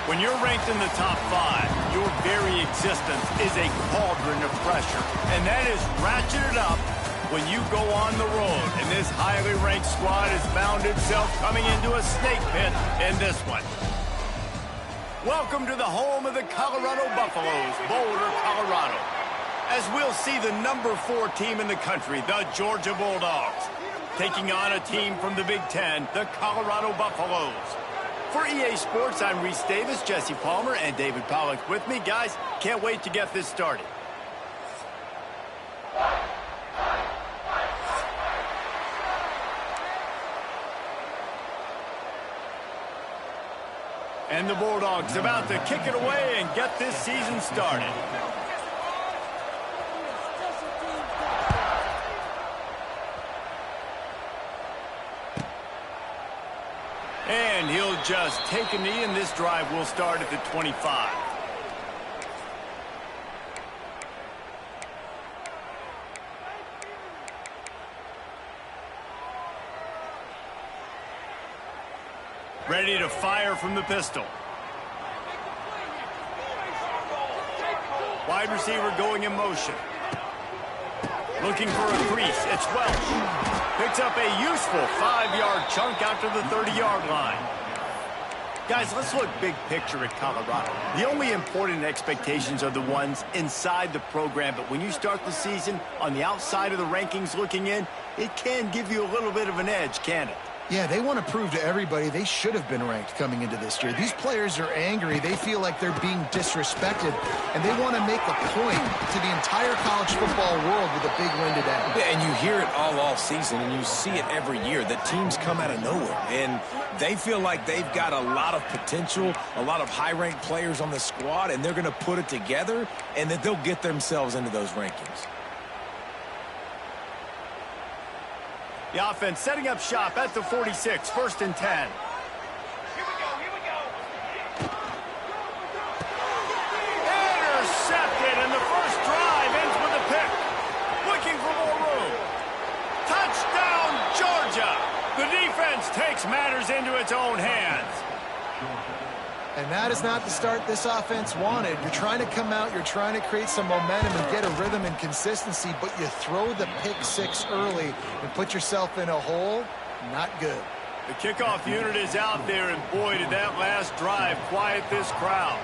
When you're ranked in the top 5, your very existence is a cauldron of pressure. And that is ratcheted up when you go on the road. And this highly ranked squad has found itself coming into a snake pit in this one. Welcome to the home of the Colorado Buffaloes, Boulder, Colorado. As we'll see the number 4 team in the country, the Georgia Bulldogs, taking on a team from the Big Ten, the Colorado Buffaloes. For EA Sports, I'm Reese Davis, Jesse Palmer, and David Pollack with me. Guys, can't wait to get this started. And the Bulldogs about to kick it away and get this season started. And he'll just take a knee, and this drive will start at the 25. Ready to fire from the pistol. Wide receiver going in motion. Looking for a crease. It's Welch. Picks up a useful 5-yard chunk out to the 30-yard line. Guys, let's look big picture at Colorado. The only important expectations are the ones inside the program, but when you start the season on the outside of the rankings looking in, it can give you a little bit of an edge, can it? Yeah, they want to prove to everybody they should have been ranked coming into this year. These players are angry. They feel like they're being disrespected, and they want to make a point to the entire college football world with a big win today. Yeah, and you hear it all season, and you see it every year, that teams come out of nowhere, and they feel like they've got a lot of potential, a lot of high-ranked players on the squad, and they're going to put it together, and that they'll get themselves into those rankings. The offense setting up shop at the 46, 1st and 10. Here we go. Intercepted, and the first drive ends with a pick. Looking for more room. Touchdown, Georgia! The defense takes matters into its own hands. And that is not the start this offense wanted. You're trying to come out, you're trying to create some momentum and get a rhythm and consistency, but you throw the pick 6 early and put yourself in a hole. Not good. The kickoff unit is out there, and boy, did that last drive quiet this crowd.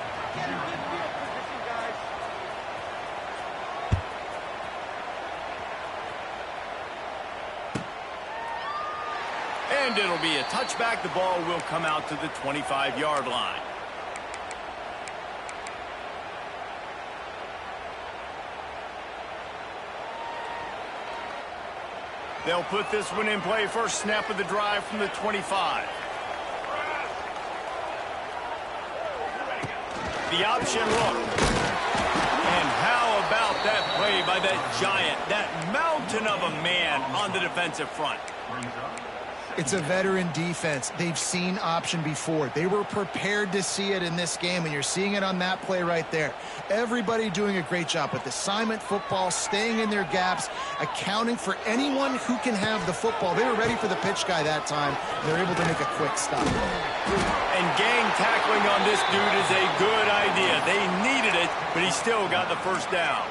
And it'll be a touchback. The ball will come out to the 25-yard line. They'll put this one in play. First snap of the drive from the 25. The option look. And how about that play by that giant, that mountain of a man on the defensive front? It's a veteran defense. They've seen option before. They were prepared to see it in this game, and you're seeing it on that play right there. Everybody doing a great job with assignment football, staying in their gaps, accounting for anyone who can have the football. They were ready for the pitch guy that time. They're able to make a quick stop. And gang tackling on this dude is a good idea. They needed it, but he still got the first down.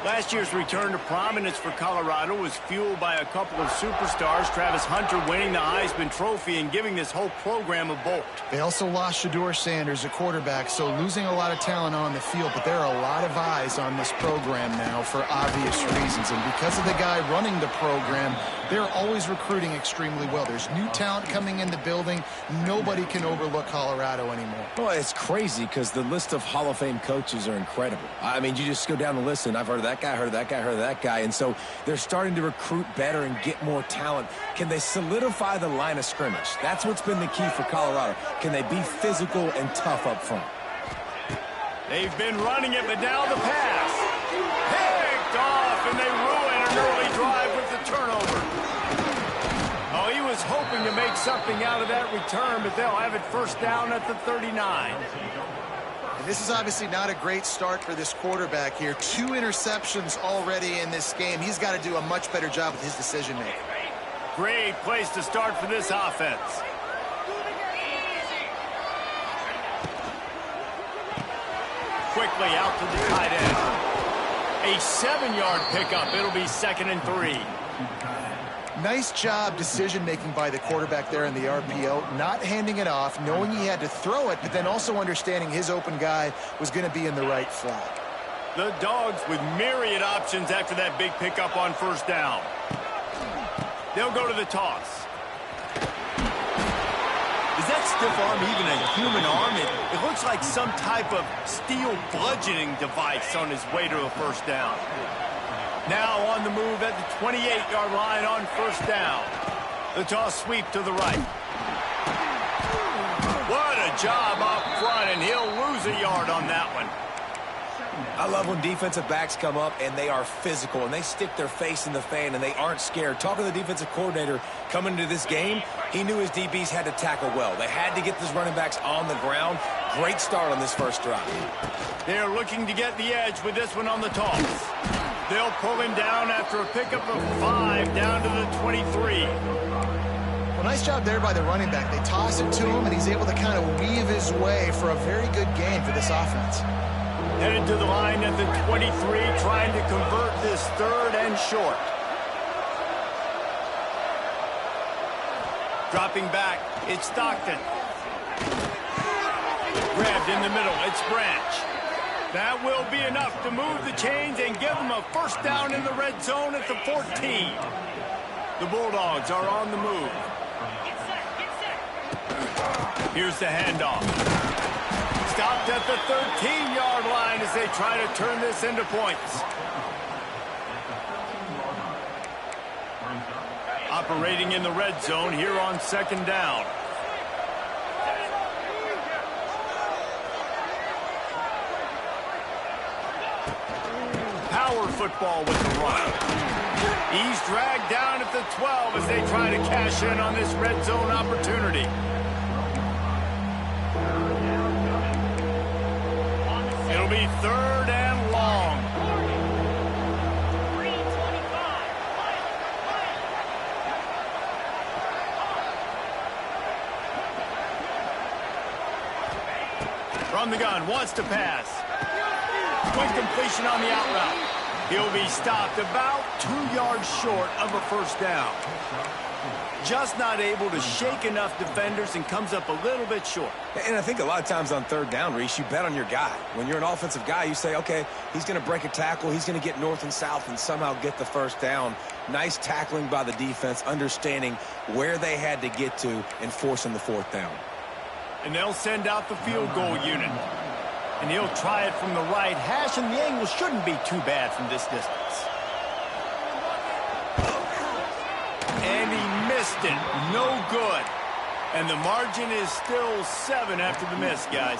Last year's return to prominence for Colorado was fueled by a couple of superstars, Travis Hunter winning the Heisman Trophy and giving this whole program a bolt. They also lost Shedeur Sanders, a quarterback, so losing a lot of talent on the field, but there are a lot of eyes on this program now for obvious reasons. And because of the guy running the program, they're always recruiting extremely well. There's new talent coming in the building. Nobody can overlook Colorado anymore. Well, it's crazy because the list of Hall of Fame coaches are incredible. I mean, you just go down the list, and I've heard of that guy, heard of that guy, heard of that guy. And so they're starting to recruit better and get more talent. Can they solidify the line of scrimmage? That's what's been the key for Colorado. Can they be physical and tough up front? They've been running it, but now the pass. Picked off, and they ruin an early drive with the turnover. Oh, he was hoping to make something out of that return, but they'll have it first down at the 39. And this is obviously not a great start for this quarterback here. 2 interceptions already in this game. He's got to do a much better job with his decision-making. Great place to start for this offense. quickly out to the tight end. A 7-yard pickup. It'll be 2nd and 3. Nice job decision-making by the quarterback there in the RPO, not handing it off, knowing he had to throw it, but then also understanding his open guy was going to be in the right flat. The Dogs with myriad options after that big pickup on 1st down. They'll go to the toss. Is that stiff arm even a human arm? It looks like some type of steel bludgeoning device on his way to a 1st down. Now on the move at the 28-yard line on 1st down. The toss sweep to the right. What a job up front, and he'll lose a yard on that one. I love when defensive backs come up and they are physical and they stick their face in the fan and they aren't scared. Talking to the defensive coordinator coming into this game, he knew his DBs had to tackle well. They had to get those running backs on the ground. Great start on this first drive. They're looking to get the edge with this one on the toss. They'll pull him down after a pickup of 5 down to the 23. Well, nice job there by the running back. They toss it to him, and he's able to kind of weave his way for a very good gain for this offense. Headed to the line at the 23, trying to convert this 3rd and short. Dropping back, it's Stockton. Grabbed in the middle, it's Branch. That will be enough to move the chains and give them a 1st down in the red zone at the 14. The Bulldogs are on the move. Here's the handoff. Stopped at the 13-yard line as they try to turn this into points. Operating in the red zone here on 2nd down. Power football with the run. He's dragged down at the 12 as they try to cash in on this red zone opportunity. It'll be 3rd and long. From the gun, wants to pass. Quick completion on the out route. He'll be stopped about 2 yards short of a 1st down. Just not able to shake enough defenders and comes up a little bit short. And I think a lot of times on 3rd down, Reese, you bet on your guy. When you're an offensive guy, you say, okay, he's going to break a tackle, he's going to get north and south and somehow get the 1st down. Nice tackling by the defense, understanding where they had to get to and forcing the 4th down. And they'll send out the field goal unit. And he'll try it from the right hash, and the angle shouldn't be too bad from this distance. And he missed it. No good. And the margin is still 7 after the miss, guys.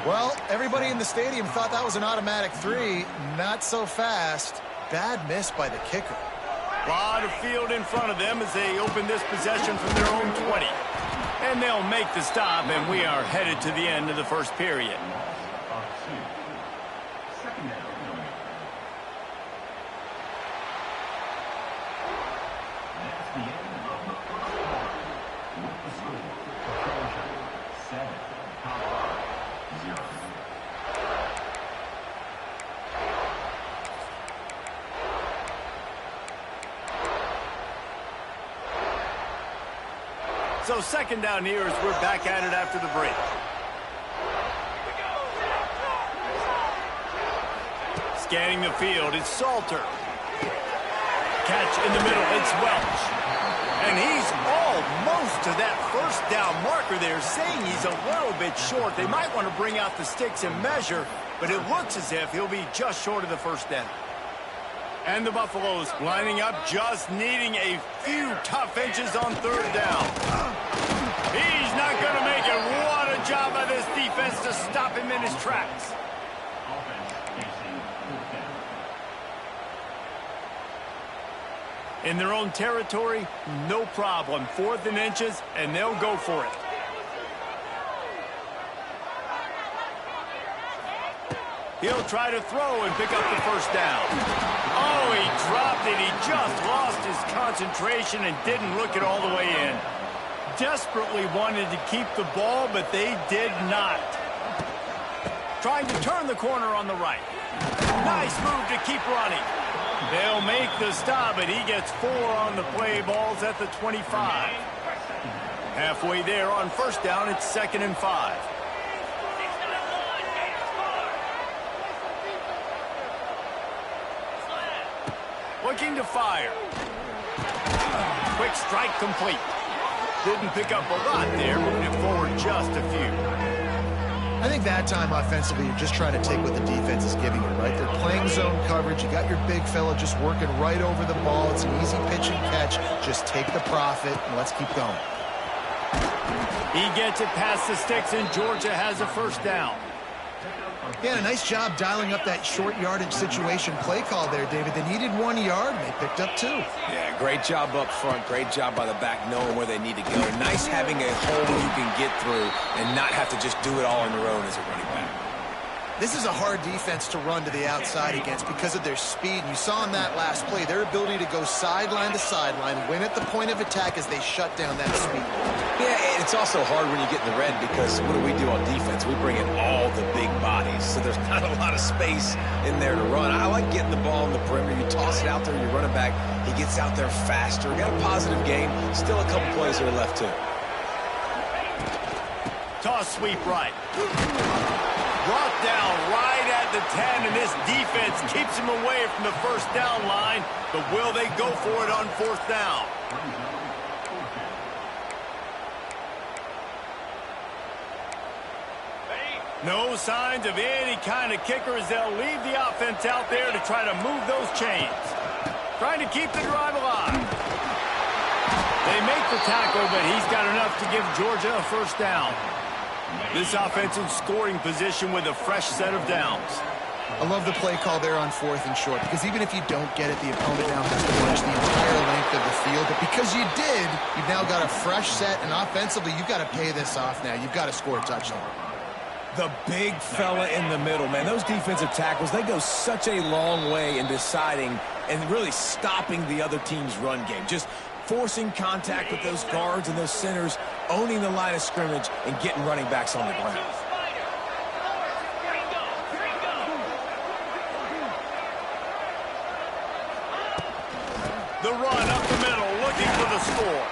Well, everybody in the stadium thought that was an automatic 3. Not so fast. Bad miss by the kicker. A lot of field in front of them as they open this possession from their own 20. And they'll make the stop, and we are headed to the end of the 1st period. So 2nd down here as we're back at it after the break. Scanning the field, it's Salter. Catch in the middle, it's Welch. And he's almost to that 1st down marker there, saying he's a little bit short. They might want to bring out the sticks and measure, but it looks as if he'll be just short of the 1st down. And the Buffaloes lining up, just needing a few tough inches on 3rd down. He's not going to make it. What a job by this defense to stop him in his tracks. In their own territory, no problem. 4th and inches, and they'll go for it. He'll try to throw and pick up the 1st down. Oh, he dropped it. He just lost his concentration and didn't look it all the way in. Desperately wanted to keep the ball, but they did not. trying to turn the corner on the right. Nice move to keep running. They'll make the stop, and he gets 4 on the play. Ball's at the 25. Halfway there on first down, it's 2nd and 5. Looking to fire. Quick strike complete. Didn't pick up a lot there, moving it forward just a few. I think that time offensively, you're just trying to take what the defense is giving you, right? They're playing zone coverage. You got your big fella just working right over the ball. It's an easy pitch and catch. Just take the profit, and let's keep going. He gets it past the sticks, and Georgia has a first down. Yeah, a nice job dialing up that short yardage situation play call there, David. They needed 1 yard, and they picked up 2. Yeah, great job up front. Great job by the back knowing where they need to go. Nice having a hole you can get through and not have to just do it all on your own as a running back. This is a hard defense to run to the outside against because of their speed. And you saw in that last play their ability to go sideline to sideline, win at the point of attack as they shut down that speed. Yeah, it's also hard when you get in the red because what do on defense? We bring in all the big bodies, so there's not a lot of space in there to run. I like getting the ball on the perimeter. You toss it out there, you run it back. He gets out there faster. We got a positive game. Still a couple plays that are left too. Toss sweep right. Brought down right at the 10, and this defense keeps him away from the first down line. But will they go for it on 4th down? No signs of any kind of kicker as they'll leave the offense out there to try to move those chains. Trying to keep the drive alive. They make the tackle, but he's got enough to give Georgia a first down. This offense in scoring position with a fresh set of downs. I love the play call there on 4th and short because even if you don't get it, the opponent now has to march the entire length of the field. But because you did, you've now got a fresh set, and offensively, you've got to pay this off now. You've got to score a touchdown. The big fella in the middle, man. Those defensive tackles, they go such a long way in deciding and really stopping the other team's run game. Just forcing contact with those guards and those centers, owning the line of scrimmage, and getting running backs on the ground. The run up the middle, looking for the score.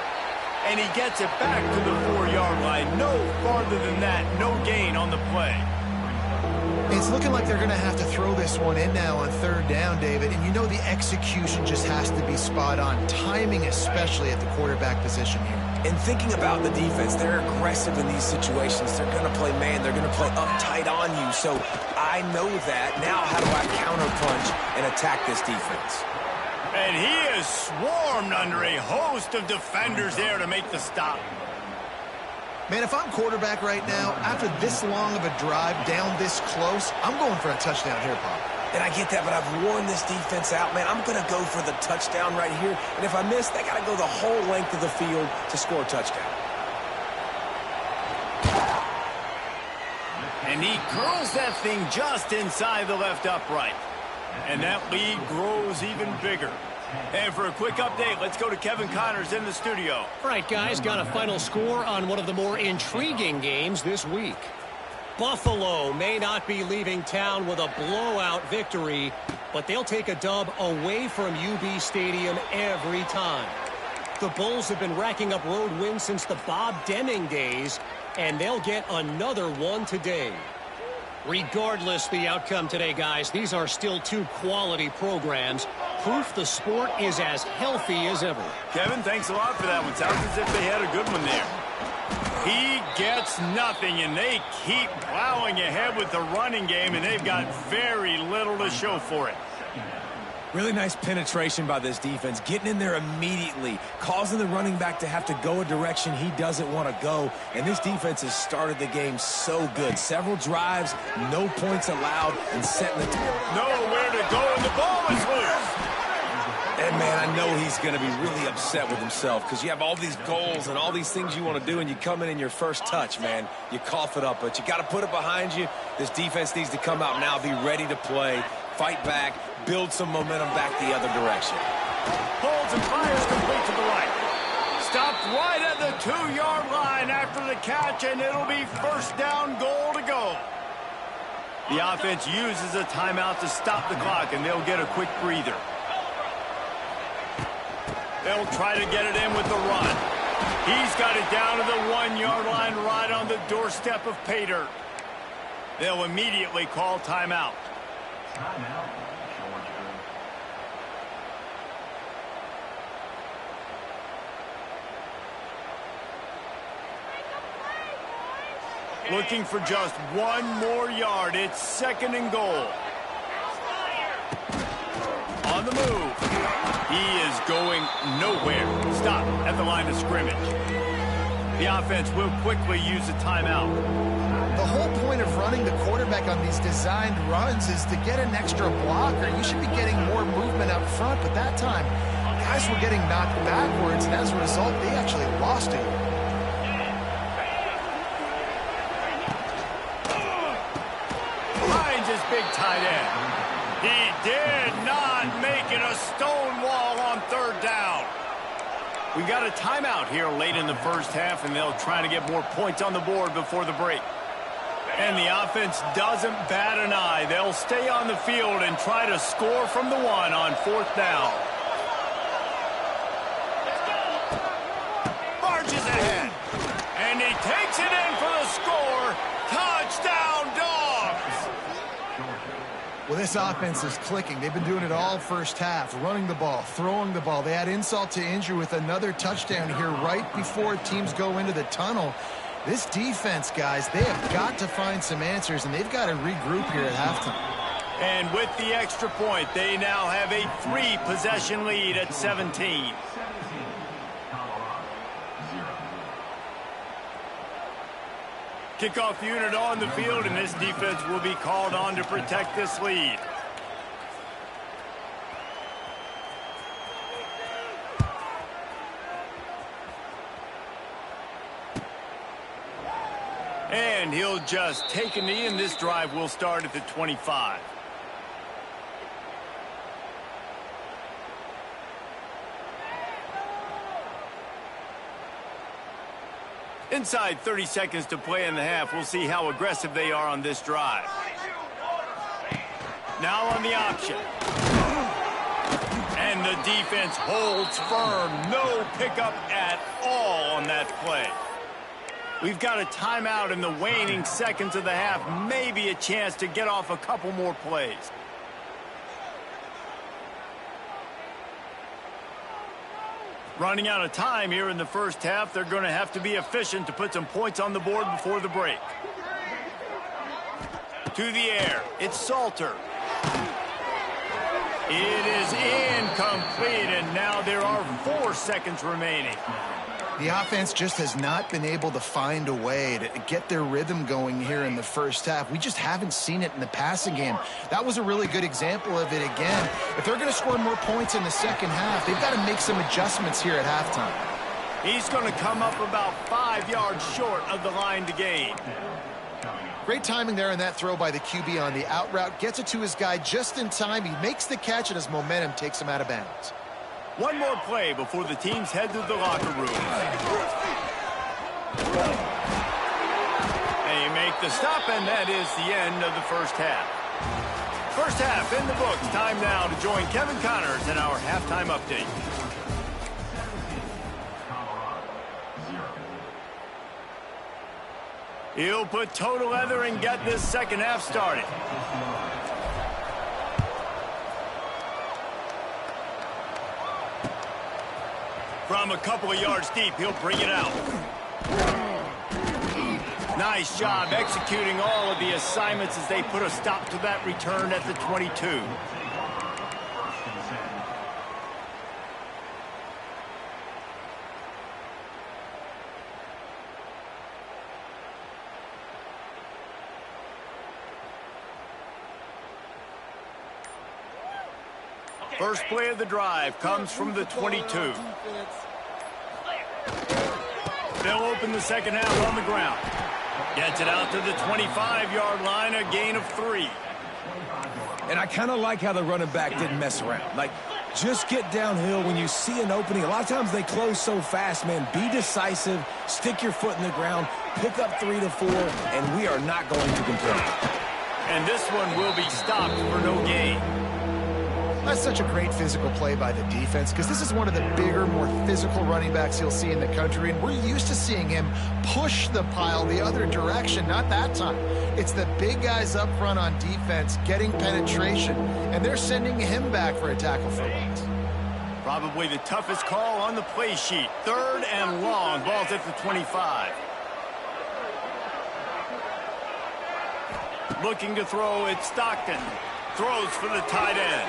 And he gets it back to the 4-yard line. No farther than that, no gain on the play. It's looking like they're going to have to throw this one in now on 3rd down, David. And you know the execution just has to be spot on. Timing especially at the quarterback position here. And thinking about the defense, they're aggressive in these situations. They're going to play man. They're going to play uptight on you. So I know that. Now how do I counterpunch and attack this defense? And he is swarmed under a host of defenders there to make the stop. Man, if I'm quarterback right now, after this long of a drive down this close, I'm going for a touchdown here, Pop. And I get that, but I've worn this defense out, man. I'm going to go for the touchdown right here. And if I miss, they got to go the whole length of the field to score a touchdown. And he curls that thing just inside the left upright. And that lead grows even bigger. And for a quick update, let's go to Kevin Connors in the studio. All right, guys, got a final score on one of the more intriguing games this week. Buffalo may not be leaving town with a blowout victory, but they'll take a dub away from UB Stadium every time. The Bulls have been racking up road wins since the Bob Deming days, and they'll get another one today. Regardless the outcome today, guys, these are still 2 quality programs. Proof the sport is as healthy as ever. Kevin, thanks a lot for that one. Sounds as if they had a good one there. He gets nothing, and they keep plowing ahead with the running game, and they've got very little to show for it. Really nice penetration by this defense, getting in there immediately, causing the running back to have to go a direction he doesn't want to go. And this defense has started the game so good. Several drives, no points allowed, and setting the tone. Nowhere to go, and the ball is loose. And, man, I know he's going to be really upset with himself because you have all these goals and all these things you want to do, and you come in your first touch, man. You cough it up, but you got to put it behind you. This defense needs to come out now, be ready to play, fight back, build some momentum back the other direction. Holds and fires complete to the right. Stopped right at the 2-yard line after the catch, and it'll be first down goal to go. The offense uses a timeout to stop the clock, and they'll get a quick breather. They'll try to get it in with the run. He's got it down to the 1-yard line right on the doorstep of pay dirt. They'll immediately call timeout. Looking for just one more yard. It's 2nd and goal. On the move. He is going nowhere. Stop at the line of scrimmage. The offense will quickly use a timeout. The whole point of running the quarterback on these designed runs is to get an extra blocker. You should be getting more movement up front, but that time, guys were getting knocked backwards, and as a result, they actually lost it. Finds his big tight end. He did not make it a stone wall on 3rd down. We got a timeout here late in the first half, and they'll try to get more points on the board before the break. And the offense doesn't bat an eye. They'll stay on the field and try to score from the 1 on 4th down. Marches ahead. And he takes it in for the score. Touchdown, Dogs! Well, this offense is clicking. They've been doing it all first half, running the ball, throwing the ball. They had insult to injury with another touchdown here right before teams go into the tunnel. This defense, guys, they have got to find some answers, and they've got to regroup here at halftime. And with the extra point, they now have a 3-possession lead at 17. Kickoff unit on the field, and this defense will be called on to protect this lead. And he'll just take a knee, and this drive will start at the 25. Inside 30 seconds to play in the half. We'll see how aggressive they are on this drive. Now on the option. And the defense holds firm. No pickup at all on that play. We've got a timeout in the waning seconds of the half. Maybe a chance to get off a couple more plays. Running out of time here in the first half. They're going to have to be efficient to put some points on the board before the break. To the air. It's Salter. It is incomplete, and now there are 4 seconds remaining. The offense just has not been able to find a way to get their rhythm going here in the first half. We just haven't seen it in the passing game. That was a really good example of it again. If they're going to score more points in the second half, they've got to make some adjustments here at halftime. He's going to come up about 5 yards short of the line to gain. Great timing there in that throw by the QB on the out route. Gets it to his guy just in time. He makes the catch, and his momentum takes him out of bounds. One more play before the teams head to the locker room. They make the stop, and that is the end of the first half. First half in the books. Time now to join Kevin Connors in our halftime update. He'll put total leather and get this second half started. From a couple of yards deep, he'll bring it out. Nice job executing all of the assignments as they put a stop to that return at the 22. First play of the drive comes from the 22. They'll open the second half on the ground. Gets it out to the 25-yard line, a gain of 3. And I kind of like how the running back didn't mess around. Like, just get downhill when you see an opening. A lot of times they close so fast, man. Be decisive, stick your foot in the ground, pick up 3 to 4, and we are not going to complain. And this one will be stopped for no gain. That's such a great physical play by the defense because this is one of the bigger, more physical running backs you'll see in the country, and we're used to seeing him push the pile the other direction. Not that time. It's the big guys up front on defense getting penetration, and they're sending him back for a tackle for loss. Probably the toughest call on the play sheet. 3rd and long. Ball's at the 25. Looking to throw, it's Stockton. Throws for the tight end.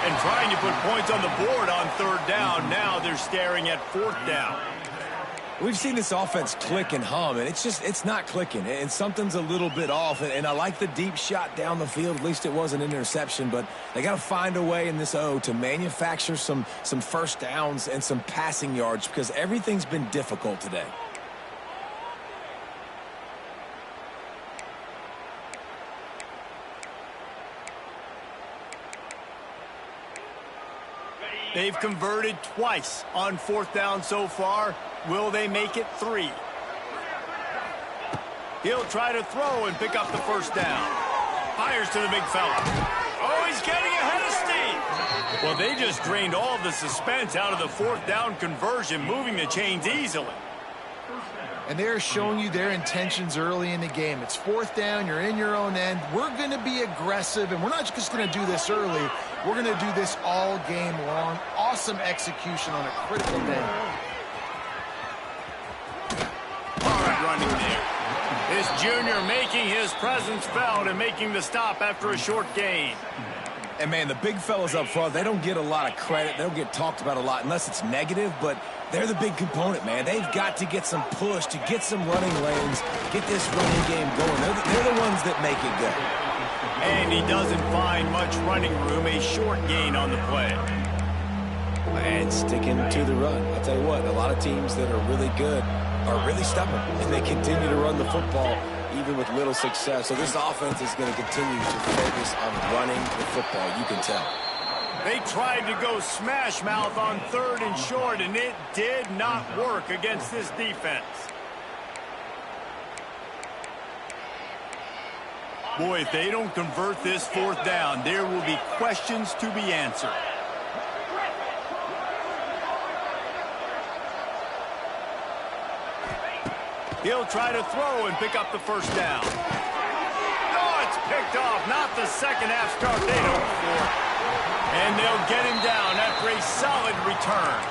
And trying to put points on the board on 3rd down. Now they're staring at 4th down. We've seen this offense click and hum, and it's not clicking, and something's a little bit off. And I like the deep shot down the field. At least it was an interception, but they got to find a way in this O to manufacture some first downs and some passing yards because everything's been difficult today. They've converted twice on 4th down so far. Will they make it 3? He'll try to throw and pick up the 1st down. Fires to the big fella. Oh, he's getting ahead of steam. Well, they just drained all the suspense out of the 4th down conversion, moving the chains easily. And they're showing you their intentions early in the game. It's 4th down, you're in your own end. We're going to be aggressive, and we're not just going to do this early. We're going to do this all game long. Awesome execution on a critical day. Hard running there. This junior making his presence felt and making the stop after a short gain. And, man, the big fellas up front, they don't get a lot of credit. They don't get talked about a lot unless it's negative, but they're the big component, man. They've got to get some push, to get some running lanes, get this running game going. They're the ones that make it go. And he doesn't find much running room, a short gain on the play. And sticking to the run. I'll tell you what, a lot of teams that are really good are really stubborn, and they continue to run the football even with little success. So this offense is going to continue to focus on running the football, you can tell. They tried to go smash mouth on 3rd and short, and it did not work against this defense. Boy, if they don't convert this 4th down, there will be questions to be answered. He'll try to throw and pick up the 1st down. Oh, it's picked off. Not the second half start they'd hoped for. And they'll get him down after a solid return.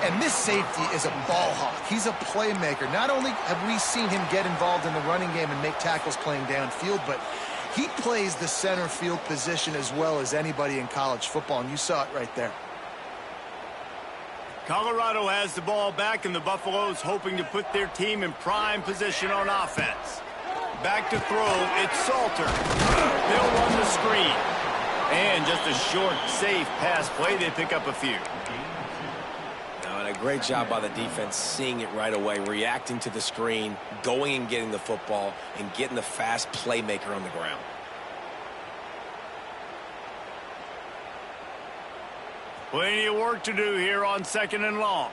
And this safety is a ball hawk. He's a playmaker. Not only have we seen him get involved in the running game and make tackles playing downfield, but he plays the center field position as well as anybody in college football, and you saw it right there. Colorado has the ball back, and the Buffaloes hoping to put their team in prime position on offense. Back to throw, it's Salter. They'll run the screen. And just a short, safe pass play, they pick up a few. And a great job by the defense seeing it right away, reacting to the screen, going and getting the football, and getting the fast playmaker on the ground. Plenty of work to do here on 2nd and long.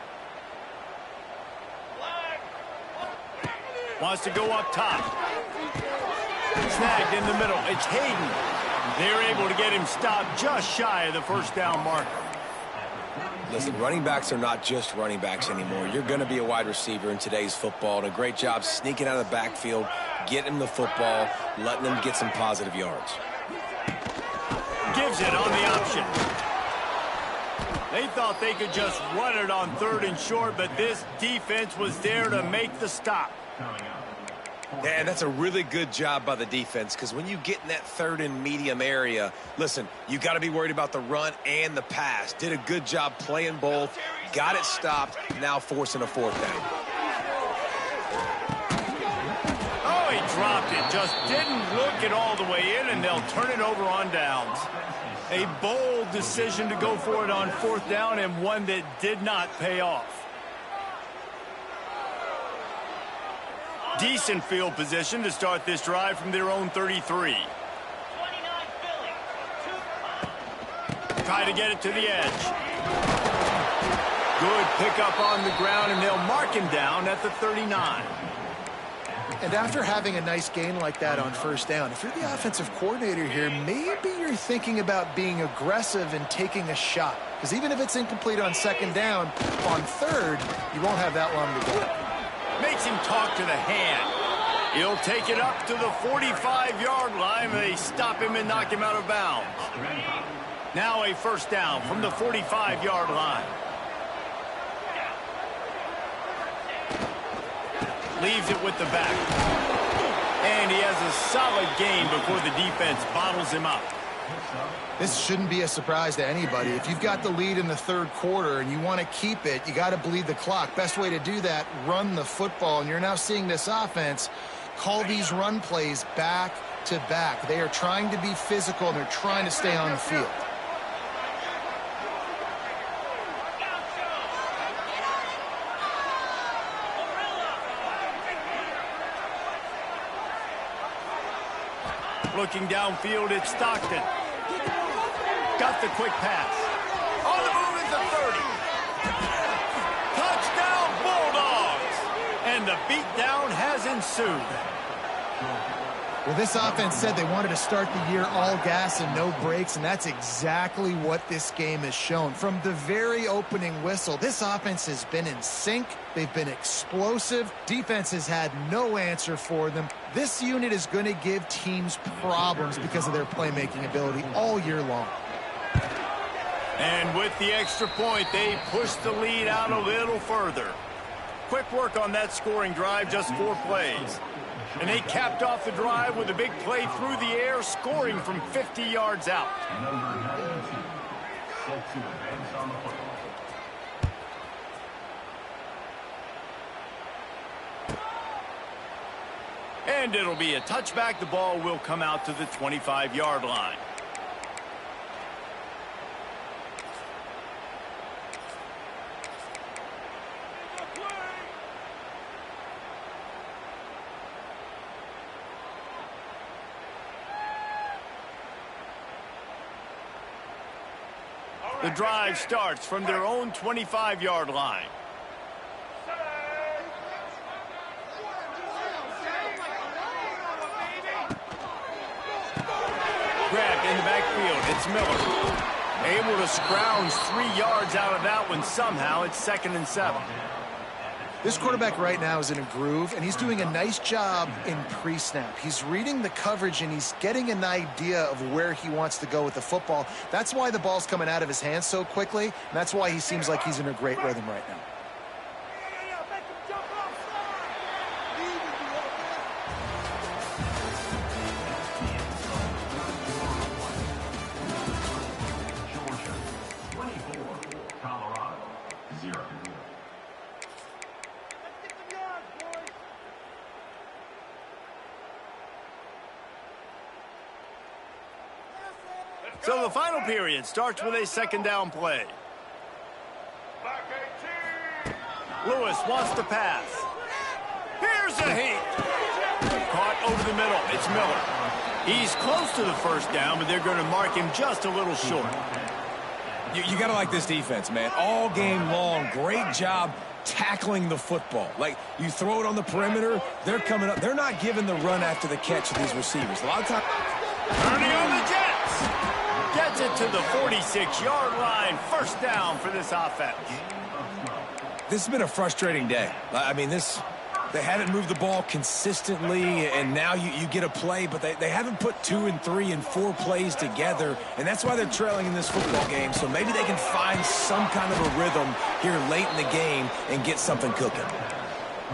Wants to go up top. Snagged in the middle. It's Hayden. They're able to get him stopped just shy of the 1st down marker. Listen, running backs are not just running backs anymore. You're going to be a wide receiver in today's football, and a great job sneaking out of the backfield, getting the football, letting them get some positive yards. Gives it on the option. They thought they could just run it on 3rd and short, but this defense was there to make the stop. And that's a really good job by the defense, because when you get in that 3rd and medium area, listen, you got to be worried about the run and the pass. Did a good job playing both, got it stopped, now forcing a 4th down. Oh, he dropped it, just didn't look it all the way in, and they'll turn it over on downs. A bold decision to go for it on 4th down, and one that did not pay off. Decent field position to start this drive from their own 33. Try to get it to the edge. Good pickup on the ground, and they'll mark him down at the 39. And after having a nice gain like that on first down, if you're the offensive coordinator here, maybe you're thinking about being aggressive and taking a shot. Because even if it's incomplete on second down, on third, you won't have that long to go. Makes him talk to the hand. He'll take it up to the 45-yard line. They stop him and knock him out of bounds. Now a first down from the 45-yard line. Leaves it with the back. And he has a solid gain before the defense bottles him up. This shouldn't be a surprise to anybody. If you've got the lead in the third quarter and you want to keep it, you got to bleed the clock. Best way to do that, run the football. And you're now seeing this offense call these run plays back to back. They are trying to be physical, and they're trying to stay on the field. Looking downfield, it's Stockton. Got the quick pass. On the move is the 30. Touchdown, Bulldogs! And the beatdown has ensued. Well, this offense said they wanted to start the year all gas and no brakes, and that's exactly what this game has shown. From the very opening whistle, this offense has been in sync. They've been explosive. Defense has had no answer for them. This unit is going to give teams problems because of their playmaking ability all year long. And with the extra point, they push the lead out a little further. Quick work on that scoring drive, just 4 plays. And they capped off the drive with a big play through the air, scoring from 50 yards out. And it'll be a touchback. The ball will come out to the 25-yard line. The drive starts from their own 25-yard line. Grabbed in the backfield. It's Miller. Able to scrounge 3 yards out of that one somehow. It's 2nd and 7. This quarterback right now is in a groove, and he's doing a nice job in pre-snap. He's reading the coverage, and he's getting an idea of where he wants to go with the football. That's why the ball's coming out of his hands so quickly, and that's why he seems like he's in a great rhythm right now. So the final period starts with a 2nd down play. Lewis wants to pass. Here's a heat. Caught over the middle. It's Miller. He's close to the first down, but they're going to mark him just a little short. You got to like this defense, man. All game long, great job tackling the football. Like, you throw it on the perimeter, they're coming up. They're not giving the run after the catch to these receivers. A lot of times. Turning on the Jets. Gets it to the 46-yard line. First down for this offense. This has been a frustrating day. I mean, they haven't moved the ball consistently, and now you get a play, but they haven't put 2 and 3 and 4 plays together, and that's why they're trailing in this football game. So maybe they can find some kind of a rhythm here late in the game and get something cooking.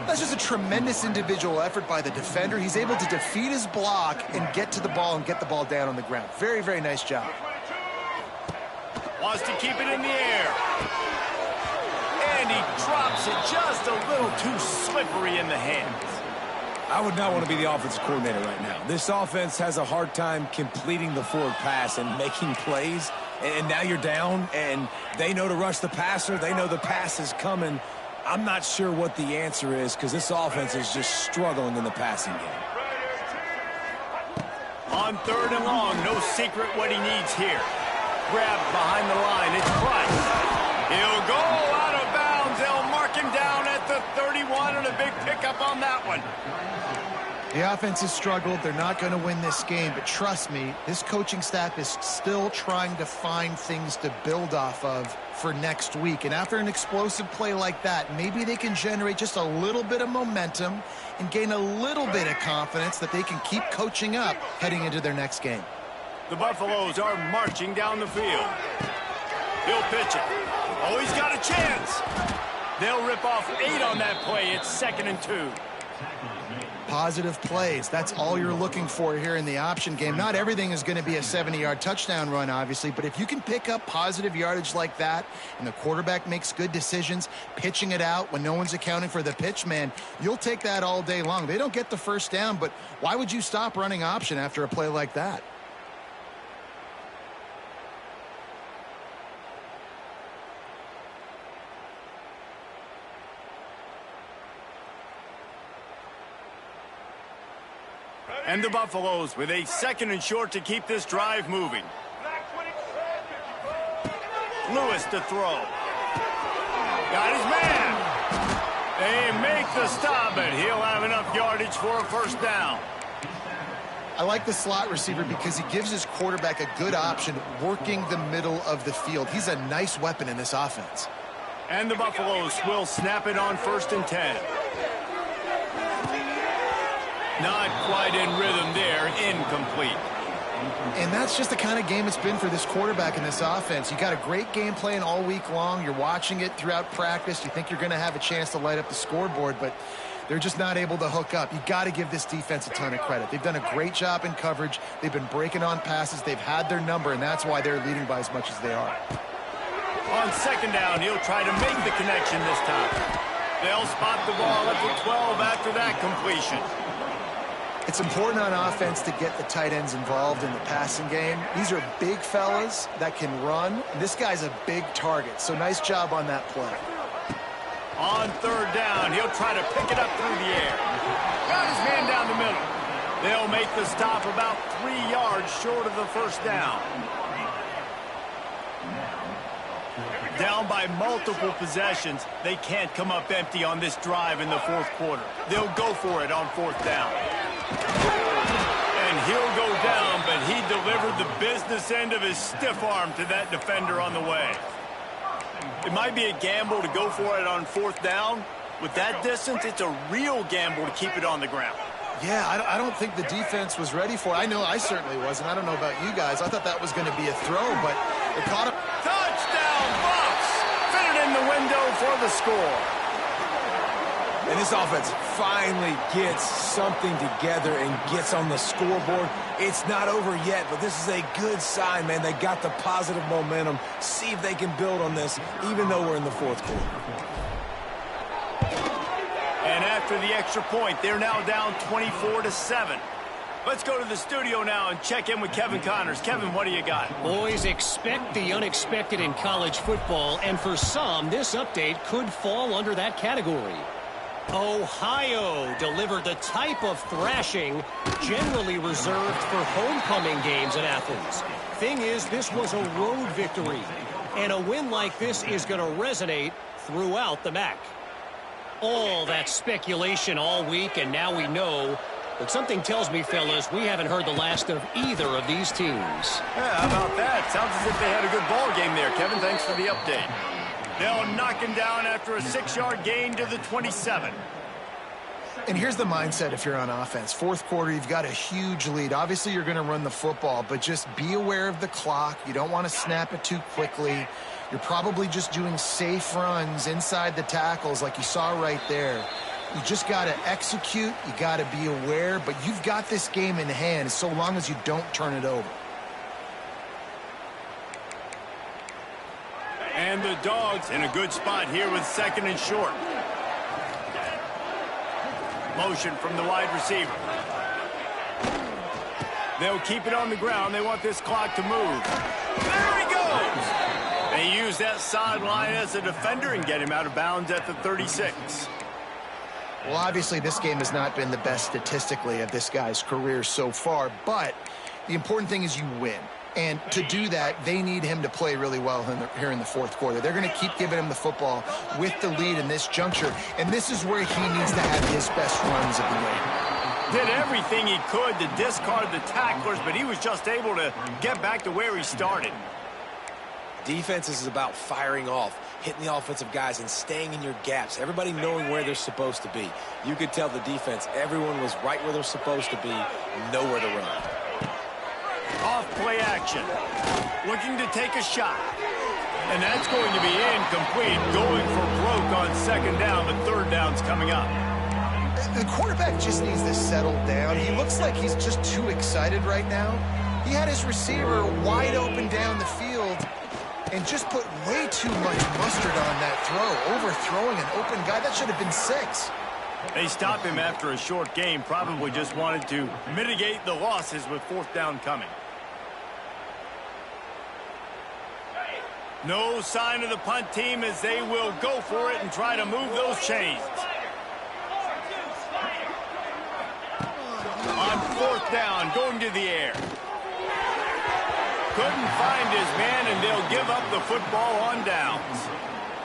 That's just a tremendous individual effort by the defender. He's able to defeat his block and get to the ball and get the ball down on the ground. Very, very nice job. Wants to keep it in the air. And he drops it just a little too slippery in the hands. I would not want to be the offensive coordinator right now. This offense has a hard time completing the forward pass and making plays. And now you're down, and they know to rush the passer. They know the pass is coming. I'm not sure what the answer is because this offense is just struggling in the passing game. On 3rd and long, no secret what he needs here. Grabbed behind the line, it's Price. He'll go out of bounds. They'll mark him down at the 31 and a big pickup on that one. The offense has struggled. They're not going to win this game, but trust me, this coaching staff is still trying to find things to build off of for next week. And after an explosive play like that, maybe they can generate just a little bit of momentum and gain a little bit of confidence that they can keep coaching up heading into their next game. The Buffaloes are marching down the field. He'll pitch it. Oh, he's got a chance. They'll rip off 8 on that play. It's 2nd and 2. Positive plays. That's all you're looking for here in the option game. Not everything is going to be a 70-yard touchdown run, obviously, but if you can pick up positive yardage like that and the quarterback makes good decisions, pitching it out when no one's accounting for the pitch, man, you'll take that all day long. They don't get the first down, but why would you stop running option after a play like that? And the Buffaloes with a 2nd and short to keep this drive moving. Lewis to throw. Got his man. They make the stop, and he'll have enough yardage for a first down. I like the slot receiver because he gives his quarterback a good option working the middle of the field. He's a nice weapon in this offense. And the Buffaloes will snap it on 1st and 10. Not quite in rhythm there, incomplete. And that's just the kind of game it's been for this quarterback in this offense. You got a great game plan all week long. You're watching it throughout practice. You think you're going to have a chance to light up the scoreboard, but they're just not able to hook up. You got to give this defense a ton of credit. They've done a great job in coverage. They've been breaking on passes. They've had their number, and that's why they're leading by as much as they are. On 2nd down, he'll try to make the connection this time. They'll spot the ball at the 12 after that completion. It's important on offense to get the tight ends involved in the passing game. These are big fellas that can run. This guy's a big target, so nice job on that play. On 3rd down, he'll try to pick it up through the air. Got his man down the middle. They'll make the stop about 3 yards short of the first down. Down by multiple possessions, they can't come up empty on this drive in the 4th quarter. They'll go for it on 4th down. And he'll go down, but he delivered the business end of his stiff arm to that defender on the way. It might be a gamble to go for it on 4th down. With that distance, it's a real gamble to keep it on the ground. Yeah, I don't think the defense was ready for it. I know I certainly wasn't. I don't know about you guys. I thought that was going to be a throw, but it caught him. Touchdown, Bucks! Fit it in the window for the score. And this offense finally gets something together and gets on the scoreboard. It's not over yet, but this is a good sign, man. They got the positive momentum. See if they can build on this, even though we're in the 4th quarter. And after the extra point, they're now down 24-7. Let's go to the studio now and check in with Kevin Connors. Kevin, what do you got? Boys, expect the unexpected in college football, and for some, this update could fall under that category. Ohio delivered the type of thrashing generally reserved for homecoming games in Athens. Thing is, this was a road victory, and a win like this is going to resonate throughout the MAC. All that speculation all week, and now we know. But something tells me, fellas, we haven't heard the last of either of these teams. Yeah, how about that? Sounds as if they had a good ball game there, Kevin. Thanks for the update. They'll knock him down after a 6-yard gain to the 27. And here's the mindset if you're on offense. 4th quarter, you've got a huge lead. Obviously, you're going to run the football, but just be aware of the clock. You don't want to snap it too quickly. You're probably just doing safe runs inside the tackles like you saw right there. You just got to execute. You got to be aware, but you've got this game in hand so long as you don't turn it over. And the Dogs in a good spot here with 2nd and short. Motion from the wide receiver. They'll keep it on the ground. They want this clock to move. There he goes! They use that sideline as a defender and get him out of bounds at the 36. Well, obviously, this game has not been the best statistically of this guy's career so far, but the important thing is you win. And to do that, they need him to play really well here in the 4th quarter. They're going to keep giving him the football with the lead in this juncture, and this is where he needs to have his best runs of the game. Did everything he could to discard the tacklers, but he was just able to get back to where he started. Defense is about firing off, hitting the offensive guys, and staying in your gaps. Everybody knowing where they're supposed to be. You could tell the defense, everyone was right where they're supposed to be, nowhere to run. Off play action. Looking to take a shot. And that's going to be incomplete. Going for broke on second down, but third down's coming up. The quarterback just needs to settle down. He looks like he's just too excited right now. He had his receiver wide open down the field and just put way too much mustard on that throw, overthrowing an open guy. That should have been 6. They stopped him after a short game, probably just wanted to mitigate the losses with fourth down coming. No sign of the punt team as they will go for it and try to move those chains. On fourth down, going to the air. Couldn't find his man, and they'll give up the football on downs.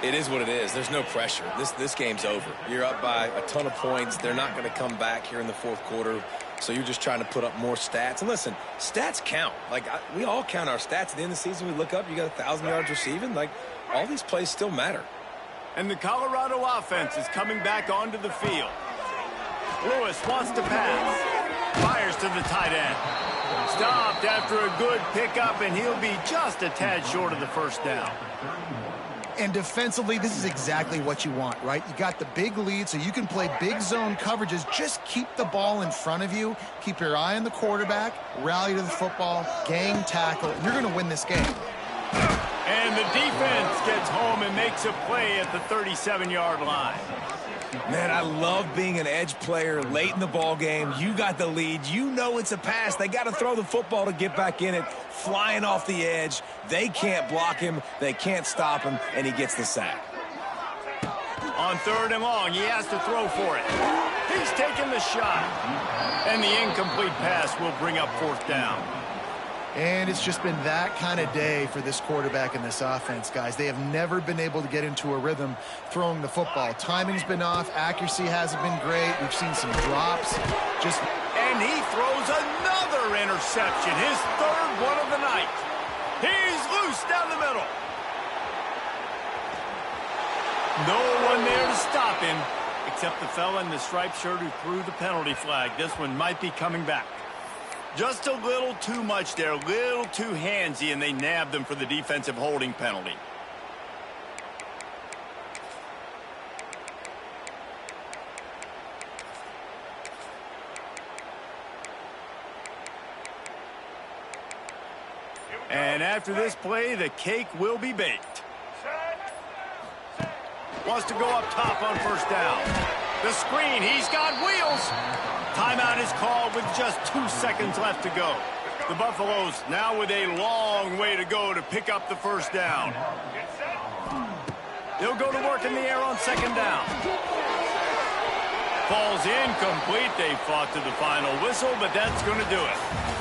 It is what it is. There's no pressure. This game's over. You're up by a ton of points. They're not going to come back here in the fourth quarter, so you're just trying to put up more stats. And listen, stats count. Like, we all count our stats. At the end of the season, we look up, you got 1,000 yards receiving. Like, all these plays still matter. And the Colorado offense is coming back onto the field. Lewis wants to pass. Fires to the tight end. Stopped after a good pickup, and he'll be just a tad short of the first down. And defensively, this is exactly what you want, right? You got the big lead, so you can play big zone coverages. Just keep the ball in front of you. Keep your eye on the quarterback. Rally to the football. Gang tackle. And you're going to win this game. And the defense gets home and makes a play at the 37-yard line. Man, I love being an edge player late in the ball game. You got the lead. You know it's a pass. They got to throw the football to get back in it. Flying off the edge. They can't block him. They can't stop him, and he gets the sack. On third and long, he has to throw for it. He's taking the shot. And the incomplete pass will bring up fourth down. And it's just been that kind of day for this quarterback and this offense, guys. They have never been able to get into a rhythm throwing the football. Timing's been off. Accuracy hasn't been great. We've seen some drops. And he throws another interception, his third one of the night. He's loose down the middle. No one there to stop him, except the fella in the striped shirt who threw the penalty flag. This one might be coming back. Just a little too much there, a little too handsy, and they nabbed them for the defensive holding penalty. And after this play, the cake will be baked. Wants to go up top on first down. The screen, he's got wheels. Timeout is called with just 2 seconds left to go. The Buffaloes now with a long way to go to pick up the first down. They'll go to work in the air on second down. Falls incomplete. They fought to the final whistle, but that's going to do it.